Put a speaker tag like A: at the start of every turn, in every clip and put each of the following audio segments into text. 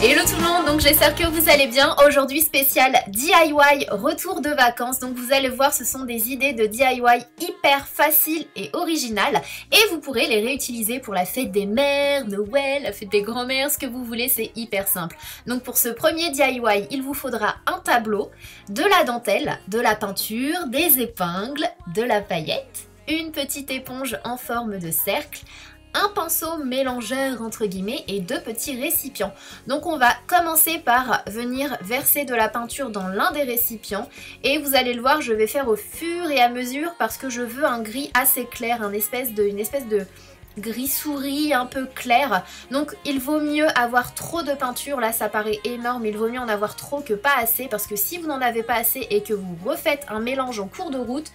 A: Hello tout le monde, donc j'espère que vous allez bien. Aujourd'hui spécial DIY retour de vacances. Donc vous allez voir, ce sont des idées de DIY hyper faciles et originales. Et vous pourrez les réutiliser pour la fête des mères, Noël, la fête des grands-mères, ce que vous voulez, c'est hyper simple. Donc pour ce premier DIY, il vous faudra un tableau, de la dentelle, de la peinture, des épingles, de la paillette, une petite éponge en forme de cercle, un pinceau mélangeur entre guillemets et deux petits récipients. Donc on va commencer par venir verser de la peinture dans l'un des récipients et vous allez le voir, je vais faire au fur et à mesure parce que je veux un gris assez clair, une espèce de gris souris un peu clair. Donc il vaut mieux avoir trop de peinture, là ça paraît énorme, il vaut mieux en avoir trop que pas assez parce que si vous n'en avez pas assez et que vous refaites un mélange en cours de route,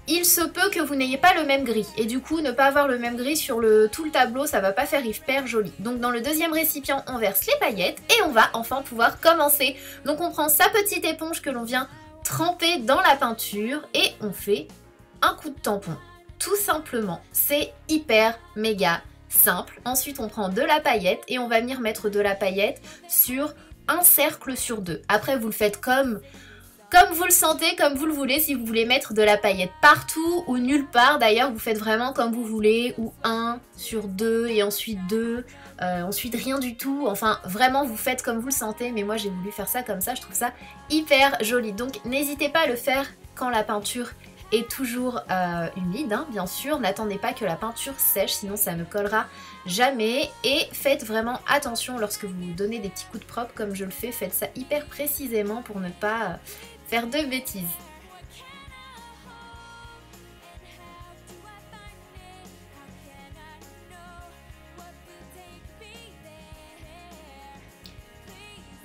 A: il se peut que vous n'ayez pas le même gris et du coup ne pas avoir le même gris sur tout le tableau, ça va pas faire hyper joli. Donc dans le deuxième récipient on verse les paillettes et on va enfin pouvoir commencer. Donc on prend sa petite éponge que l'on vient tremper dans la peinture et on fait un coup de tampon. Tout simplement, c'est hyper méga simple. Ensuite on prend de la paillette et on va venir mettre de la paillette sur un cercle sur deux. Après vous le faites comme vous le sentez, comme vous le voulez, si vous voulez mettre de la paillette partout ou nulle part, d'ailleurs vous faites vraiment comme vous voulez, ou 1 sur 2 et ensuite 2, ensuite rien du tout, enfin vraiment vous faites comme vous le sentez, mais moi j'ai voulu faire ça comme ça, je trouve ça hyper joli. Donc n'hésitez pas à le faire quand la peinture est toujours humide, hein, bien sûr, n'attendez pas que la peinture sèche, sinon ça ne collera jamais, et faites vraiment attention lorsque vous donnez des petits coups de propre comme je le fais, faites ça hyper précisément pour ne pas faire de bêtises.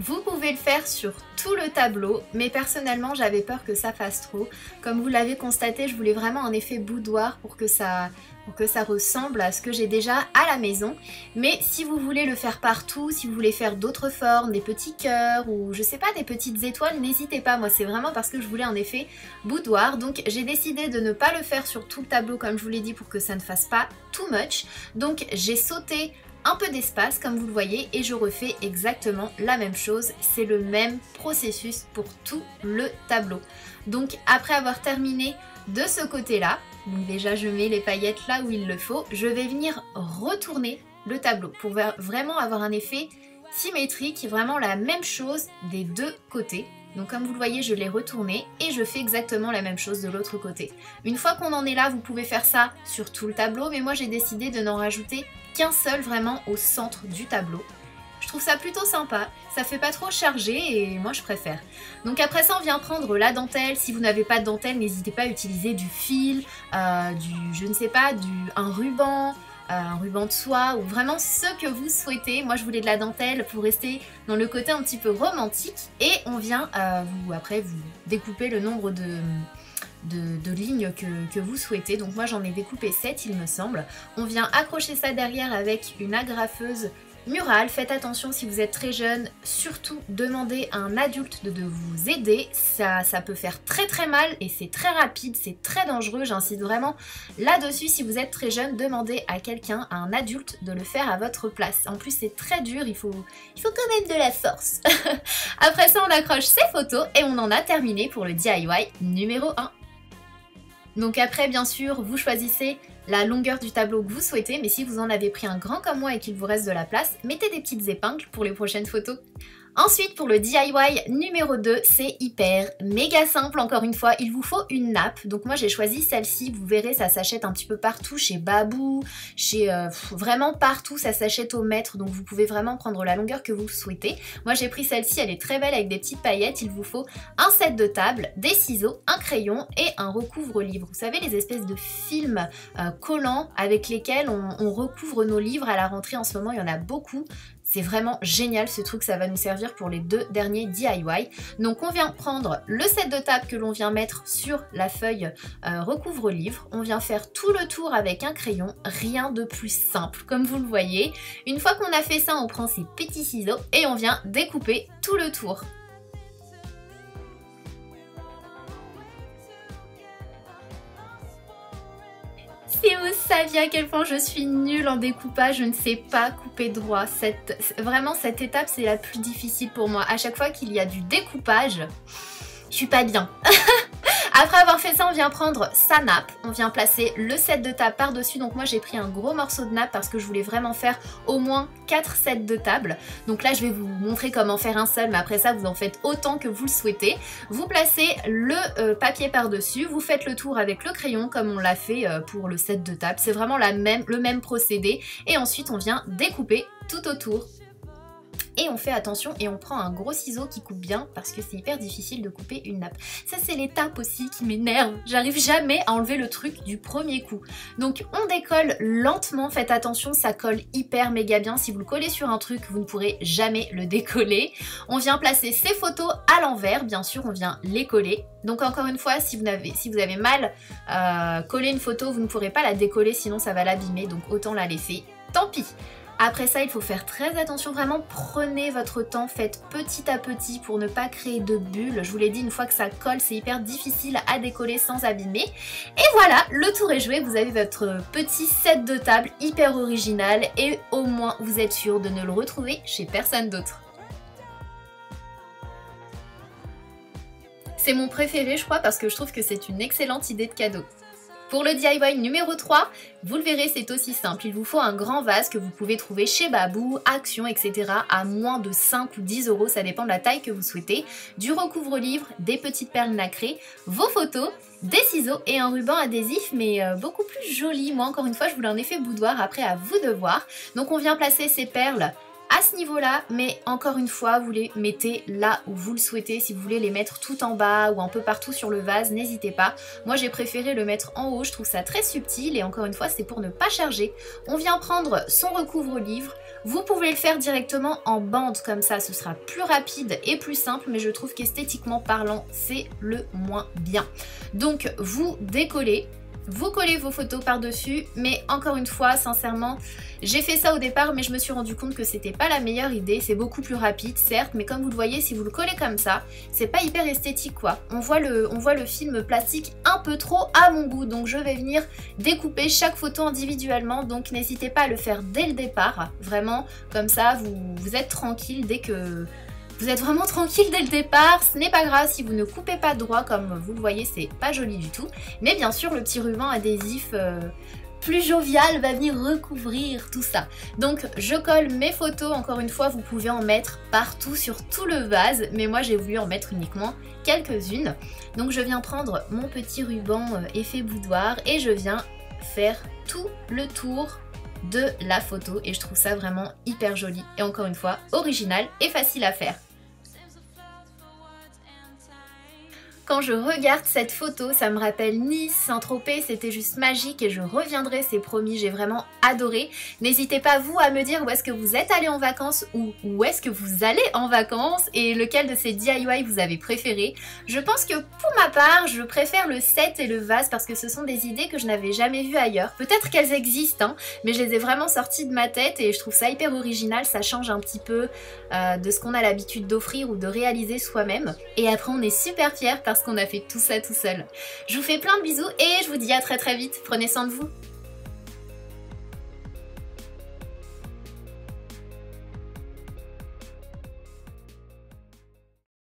A: Vous pouvez le faire sur tout le tableau, mais personnellement j'avais peur que ça fasse trop. Comme vous l'avez constaté, je voulais vraiment un effet boudoir pour que ça ressemble à ce que j'ai déjà à la maison. Mais si vous voulez le faire partout, si vous voulez faire d'autres formes, des petits cœurs ou je sais pas, des petites étoiles, n'hésitez pas. Moi c'est vraiment parce que je voulais un effet boudoir. Donc j'ai décidé de ne pas le faire sur tout le tableau comme je vous l'ai dit pour que ça ne fasse pas too much. Donc j'ai sauté un peu d'espace comme vous le voyez et je refais exactement la même chose, c'est le même processus pour tout le tableau. Donc après avoir terminé de ce côté là, donc déjà je mets les paillettes là où il le faut, je vais venir retourner le tableau pour vraiment avoir un effet symétrique, vraiment la même chose des deux côtés. Donc comme vous le voyez, je l'ai retourné et je fais exactement la même chose de l'autre côté. Une fois qu'on en est là, vous pouvez faire ça sur tout le tableau, mais moi j'ai décidé de n'en rajouter qu'un seul vraiment au centre du tableau. Je trouve ça plutôt sympa, ça fait pas trop chargé et moi je préfère. Donc après ça on vient prendre la dentelle, si vous n'avez pas de dentelle n'hésitez pas à utiliser du fil, je ne sais pas, un ruban de soie ou vraiment ce que vous souhaitez. Moi je voulais de la dentelle pour rester dans le côté un petit peu romantique et on vient après vous découper le nombre de lignes que vous souhaitez. Donc moi j'en ai découpé 7 il me semble. On vient accrocher ça derrière avec une agrafeuse murale. Faites attention si vous êtes très jeune, surtout demandez à un adulte de vous aider, ça peut faire très mal et c'est très rapide, c'est très dangereux, j'insiste vraiment là-dessus. Si vous êtes très jeune, demandez à quelqu'un, à un adulte de le faire à votre place. En plus c'est très dur, il faut quand même de la force. Après ça on accroche ses photos et on en a terminé pour le DIY numéro 1. Donc après bien sûr vous choisissez la longueur du tableau que vous souhaitez, mais si vous en avez pris un grand comme moi et qu'il vous reste de la place, mettez des petites épingles pour les prochaines photos. Ensuite pour le DIY numéro 2, c'est hyper méga simple, encore une fois, il vous faut une nappe. Donc moi j'ai choisi celle-ci, vous verrez ça s'achète un petit peu partout, chez Babou, chez vraiment partout, ça s'achète au mètre, donc vous pouvez vraiment prendre la longueur que vous souhaitez. Moi j'ai pris celle-ci, elle est très belle avec des petites paillettes, il vous faut un set de table, des ciseaux, un crayon et un recouvre-livre. Vous savez les espèces de films collants avec lesquels on recouvre nos livres à la rentrée en ce moment, il y en a beaucoup. C'est vraiment génial ce truc, ça va nous servir pour les 2 derniers DIY. Donc on vient prendre le set de table que l'on vient mettre sur la feuille recouvre-livre. On vient faire tout le tour avec un crayon, rien de plus simple comme vous le voyez. Une fois qu'on a fait ça, on prend ses petits ciseaux et on vient découper tout le tour. Si vous saviez à quel point je suis nulle en découpage, je ne sais pas couper droit. Vraiment, cette étape, c'est la plus difficile pour moi. À chaque fois qu'il y a du découpage, je suis pas bien. Après avoir fait ça, on vient prendre sa nappe, on vient placer le set de table par-dessus. Donc moi j'ai pris un gros morceau de nappe parce que je voulais vraiment faire au moins 4 sets de table. Donc là je vais vous montrer comment faire un seul, mais après ça vous en faites autant que vous le souhaitez. Vous placez le papier par-dessus, vous faites le tour avec le crayon comme on l'a fait pour le set de table. C'est vraiment le même procédé et ensuite on vient découper tout autour. Et on fait attention et on prend un gros ciseau qui coupe bien parce que c'est hyper difficile de couper une nappe. Ça c'est l'étape aussi qui m'énerve. J'arrive jamais à enlever le truc du premier coup. Donc on décolle lentement, faites attention, ça colle hyper méga bien. Si vous le collez sur un truc, vous ne pourrez jamais le décoller. On vient placer ces photos à l'envers, bien sûr on vient les coller. Donc encore une fois, si vous avez mal collé une photo, vous ne pourrez pas la décoller sinon ça va l'abîmer. Donc autant la laisser, tant pis. Après ça, il faut faire très attention, vraiment prenez votre temps, faites petit à petit pour ne pas créer de bulles. Je vous l'ai dit, une fois que ça colle, c'est hyper difficile à décoller sans abîmer. Et voilà, le tour est joué, vous avez votre petit set de table hyper original et au moins vous êtes sûr de ne le retrouver chez personne d'autre. C'est mon préféré, je crois, parce que je trouve que c'est une excellente idée de cadeau. Pour le DIY numéro 3, vous le verrez, c'est aussi simple. Il vous faut un grand vase que vous pouvez trouver chez Babou, Action, etc. à moins de 5 ou 10 €, ça dépend de la taille que vous souhaitez. Du recouvre-livre, des petites perles nacrées, vos photos, des ciseaux et un ruban adhésif, mais beaucoup plus joli. Moi, encore une fois, je vous l'en ai fait boudoir, après à vous de voir. Donc on vient placer ces perles à ce niveau-là, mais encore une fois, vous les mettez là où vous le souhaitez. Si vous voulez les mettre tout en bas ou un peu partout sur le vase, n'hésitez pas. Moi, j'ai préféré le mettre en haut, je trouve ça très subtil et encore une fois, c'est pour ne pas charger. On vient prendre son recouvre-livre. Vous pouvez le faire directement en bande comme ça, ce sera plus rapide et plus simple, mais je trouve qu'esthétiquement parlant, c'est le moins bien. Donc, vous décollez. Vous collez vos photos par-dessus, mais encore une fois, sincèrement, j'ai fait ça au départ, mais je me suis rendu compte que c'était pas la meilleure idée. C'est beaucoup plus rapide, certes, mais comme vous le voyez, si vous le collez comme ça, c'est pas hyper esthétique, quoi. On voit le film plastique un peu trop à mon goût, donc je vais venir découper chaque photo individuellement, donc n'hésitez pas à le faire dès le départ. Vraiment, comme ça, vous êtes tranquille dès que... Vous êtes vraiment tranquille dès le départ, ce n'est pas grave si vous ne coupez pas droit, comme vous le voyez, c'est pas joli du tout. Mais bien sûr, le petit ruban adhésif plus jovial va venir recouvrir tout ça. Donc je colle mes photos, encore une fois, vous pouvez en mettre partout sur tout le vase, mais moi j'ai voulu en mettre uniquement quelques-unes. Donc je viens prendre mon petit ruban effet boudoir et je viens faire tout le tour de la photo et je trouve ça vraiment hyper joli et encore une fois original et facile à faire. Quand je regarde cette photo, ça me rappelle Nice, Saint-Tropez, c'était juste magique et je reviendrai, c'est promis, j'ai vraiment adoré. N'hésitez pas vous à me dire où est-ce que vous êtes allé en vacances ou où est-ce que vous allez en vacances et lequel de ces DIY vous avez préféré. Je pense que pour ma part, je préfère le set et le vase parce que ce sont des idées que je n'avais jamais vues ailleurs. Peut-être qu'elles existent, hein, mais je les ai vraiment sorties de ma tête et je trouve ça hyper original, ça change un petit peu de ce qu'on a l'habitude d'offrir ou de réaliser soi-même. Et après on est super fiers parce qu'on a fait tout ça tout seul. Je vous fais plein de bisous et je vous dis à très vite. Prenez soin de vous.